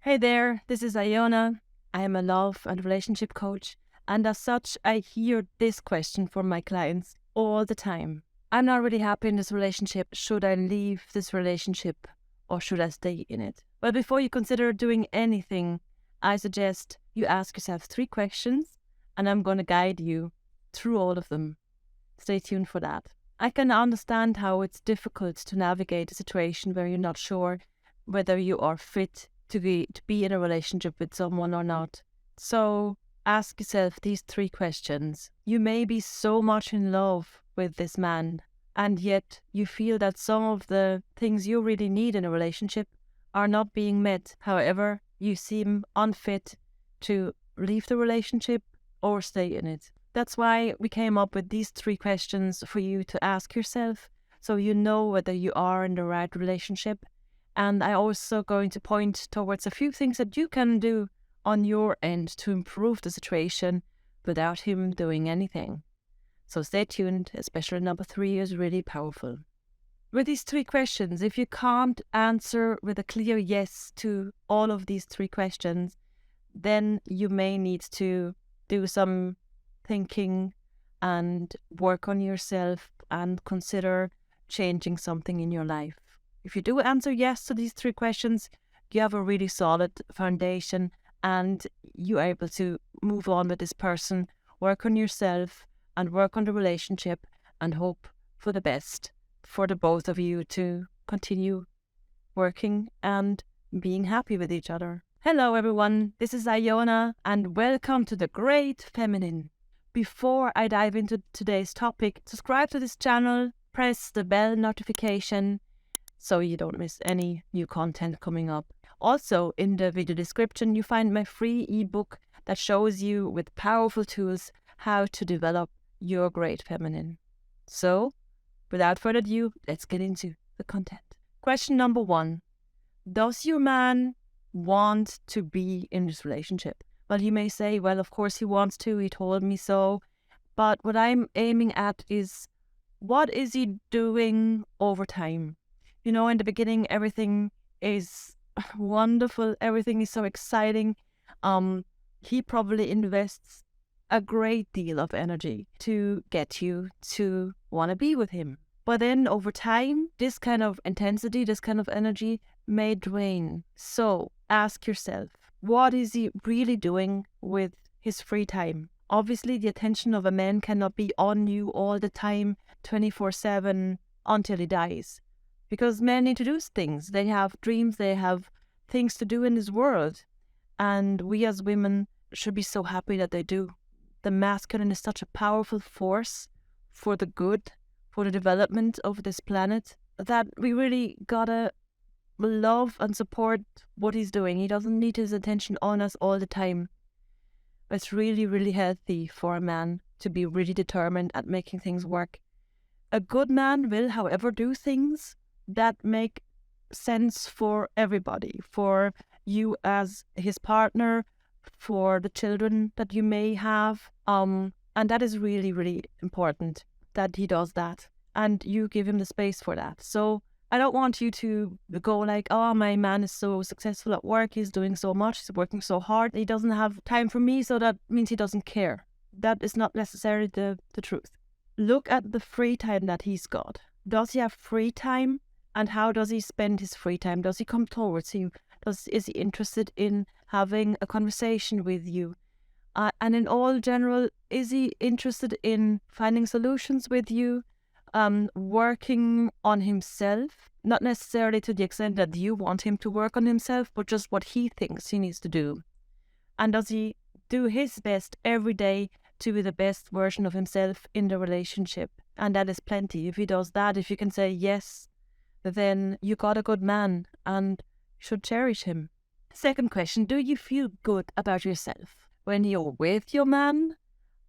Hey there, this is Iona. I am a love and relationship coach, and as such, I hear this question from my clients all the time. I'm not really happy in this relationship. Should I leave this relationship or should I stay in it? Well, before you consider doing anything, I suggest you ask yourself 3 questions, and I'm going to guide you through all of them. Stay tuned for that. I can understand how it's difficult to navigate a situation where you're not sure whether you are fit to be in a relationship with someone or not. So ask yourself these 3 questions. You may be so much in love with this man, and yet you feel that some of the things you really need in a relationship are not being met. However, you seem unfit to leave the relationship or stay in it. That's why we came up with these 3 questions for you to ask yourself so you know whether you are in the right relationship. And I also going to point towards a few things that you can do on your end to improve the situation without him doing anything. So stay tuned, especially number 3 is really powerful. With these 3 questions, if you can't answer with a clear yes to all of these 3 questions, then you may need to do some thinking and work on yourself and consider changing something in your life. If you do answer yes to these 3 questions, you have a really solid foundation and you're able to move on with this person, work on yourself and work on the relationship and hope for the best for the both of you to continue working and being happy with each other. Hello everyone, this is Iona and welcome to The Great Feminine. Before I dive into today's topic, subscribe to this channel, press the bell notification so you don't miss any new content coming up. Also, in the video description, you find my free ebook that shows you with powerful tools how to develop your great feminine. So, without further ado, let's get into the content. Question number 1. Does your man want to be in this relationship? Well, you may say, well, of course he wants to, he told me so. But what I'm aiming at is, what is he doing over time? You know, in the beginning, everything is wonderful. Everything is so exciting. He probably invests a great deal of energy to get you to want to be with him. But then over time, this kind of intensity, this kind of energy may drain. So ask yourself, what is he really doing with his free time? Obviously, the attention of a man cannot be on you all the time, 24/7 until he dies. Because men need to do things. They have dreams, they have things to do in this world. And we as women should be so happy that they do. The masculine is such a powerful force for the good, for the development of this planet, that we really gotta love and support what he's doing. He doesn't need his attention on us all the time. It's really, really healthy for a man to be really determined at making things work. A good man will, however, do things that make sense for everybody, for you as his partner, for the children that you may have. And that is really, really important that he does that and you give him the space for that. So I don't want you to go like, oh, my man is so successful at work, he's doing so much, he's working so hard, he doesn't have time for me, so that means he doesn't care. That is not necessarily the truth. Look at the free time that he's got. Does he have free time? And how does he spend his free time? Does he come towards you? Is he interested in having a conversation with you? And in all general, is he interested in finding solutions with you? Working on himself? Not necessarily to the extent that you want him to work on himself, but just what he thinks he needs to do. And does he do his best every day to be the best version of himself in the relationship? And that is plenty. If he does that, if you can say yes, then you got a good man and should cherish him. Second question, do you feel good about yourself when you're with your man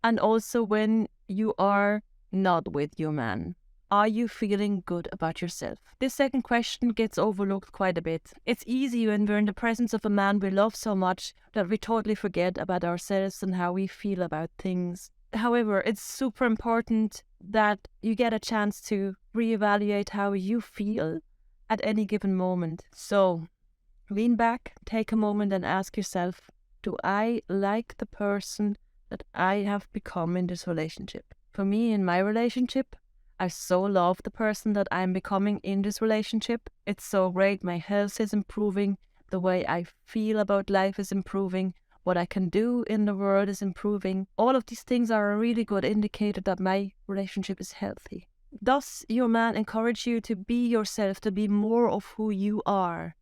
and also when you are not with your man? Are you feeling good about yourself? This second question gets overlooked quite a bit. It's easy when we're in the presence of a man we love so much that we totally forget about ourselves and how we feel about things. However, it's super important that you get a chance to reevaluate how you feel at any given moment. So, Lean back, take a moment and ask yourself, do I like the person that I have become in this relationship? For me, in my relationship, I so love the person that I'm becoming in this relationship. It's so great. My health is improving. The way I feel about life is improving. What I can do in the world is improving. All of these things are a really good indicator that my relationship is healthy. Does your man encourage you to be yourself, to be more of who you are?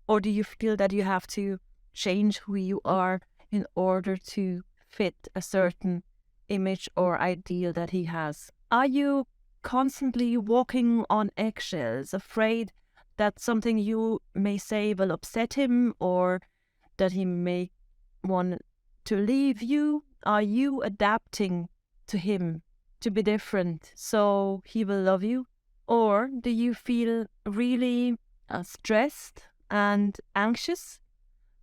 Or do you feel that you have to change who you are in order to fit a certain image or ideal that he has? Are you constantly walking on eggshells, afraid that something you may say will upset him or that he may want to leave you? Are you adapting to him to be different so he will love you? Or do you feel really stressed and anxious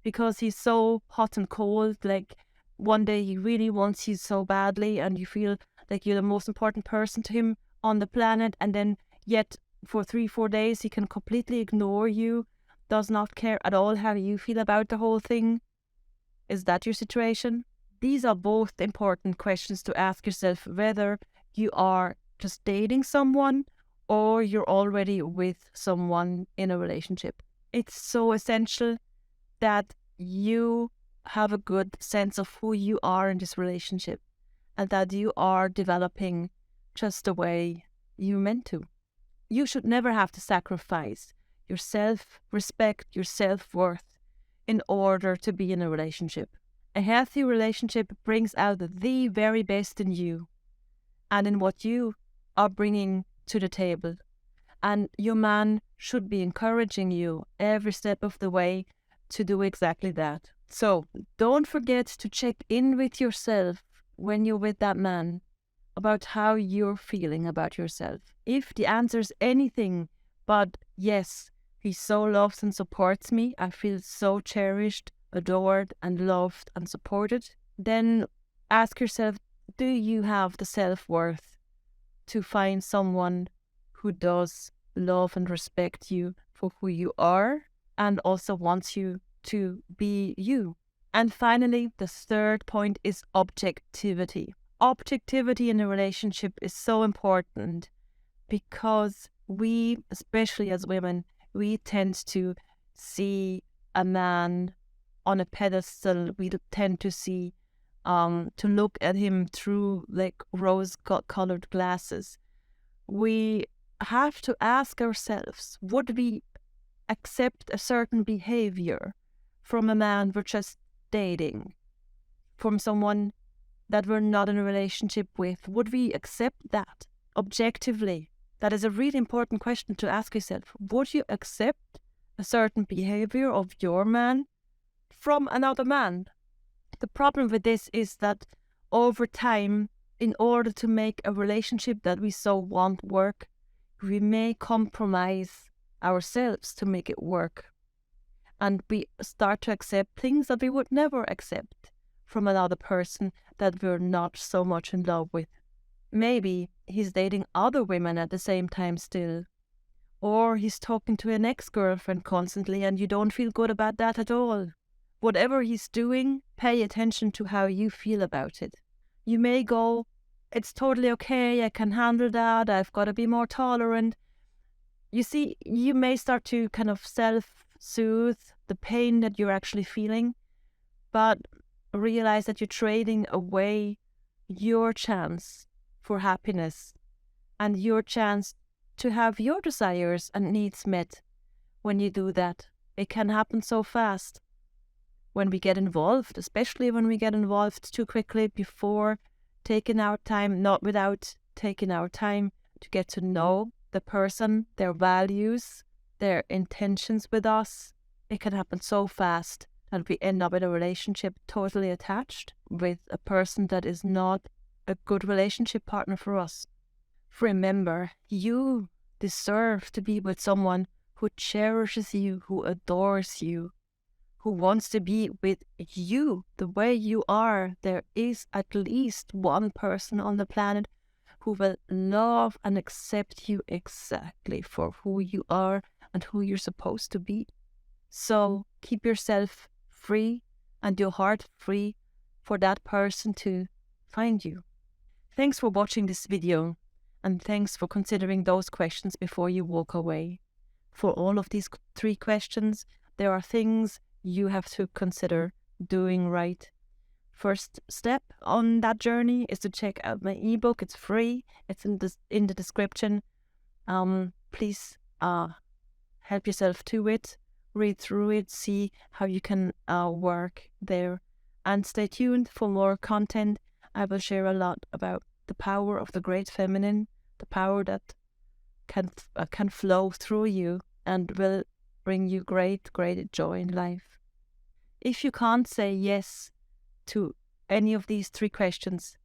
because he's so hot and cold? Like one day he really wants you so badly and you feel like you're the most important person to him on the planet, and then yet for 3-4 days he can completely ignore you, does not care at all how you feel about the whole thing. Is that your situation? These are both important questions to ask yourself, whether you are just dating someone or you're already with someone in a relationship. It's so essential that you have a good sense of who you are in this relationship and that you are developing just the way you meant to. You should never have to sacrifice your self-respect, your self-worth in order to be in a relationship. A healthy relationship brings out the very best in you and in what you are bringing to the table. And your man should be encouraging you every step of the way to do exactly that. So don't forget to check in with yourself when you're with that man about how you're feeling about yourself. If the answer is anything but yes, he so loves and supports me, I feel so cherished, adored and loved and supported, then ask yourself, do you have the self-worth to find someone who does love and respect you for who you are and also wants you to be you? And finally, the third point is objectivity. Objectivity in a relationship is so important because we, especially as women, we tend to see a man on a pedestal. We tend to see, to look at him through like rose-colored glasses. We have to ask ourselves, would we accept a certain behavior from a man we're just dating, from someone that we're not in a relationship with? Would we accept that objectively? That is a really important question to ask yourself. Would you accept a certain behavior of your man from another man? The problem with this is that over time, in order to make a relationship that we so want work, we may compromise ourselves to make it work. And we start to accept things that we would never accept from another person that we're not so much in love with. Maybe he's dating other women at the same time still. Or he's talking to an ex-girlfriend constantly and you don't feel good about that at all. Whatever he's doing, pay attention to how you feel about it. You may go, it's totally okay, I can handle that, I've got to be more tolerant. You see, you may start to kind of self-soothe the pain that you're actually feeling, but realize that you're trading away your chance for happiness and your chance to have your desires and needs met. When you do that, it can happen so fast. When we get involved, especially when we get involved too quickly before taking our time, not without taking our time to get to know the person, their values, their intentions with us, it can happen so fast that we end up in a relationship totally attached with a person that is not a good relationship partner for us. Remember, you deserve to be with someone who cherishes you, who adores you, who wants to be with you the way you are. There is at least one person on the planet who will love and accept you exactly for who you are and who you're supposed to be. So keep yourself free and your heart free for that person to find you. Thanks for watching this video, and thanks for considering those questions before you walk away. For all of these 3 questions, there are things you have to consider doing right. First step on that journey is to check out my ebook. It's free. It's in the description. Please help yourself to it. Read through it. See how you can work there. And stay tuned for more content. I will share a lot about the power of the great feminine, the power that can flow through you and will bring you great joy in life. If you can't say yes to any of these 3 questions,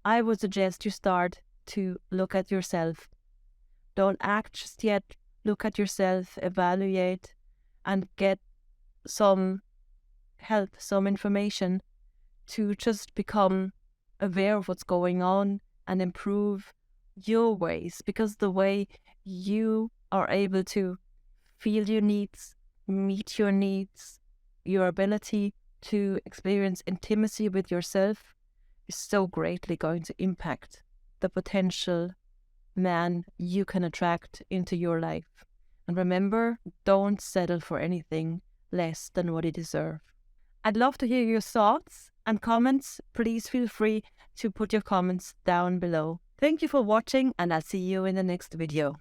I would suggest you start to look at yourself. Don't act just yet. Look at yourself, evaluate, and get some help, some information to just become aware of what's going on and improve your ways, because the way you are able to feel your needs, meet your needs, your ability to experience intimacy with yourself is so greatly going to impact the potential man you can attract into your life. And remember, don't settle for anything less than what you deserve. I'd love to hear your thoughts and comments. Please feel free to put your comments down below. Thank you for watching, and I'll see you in the next video.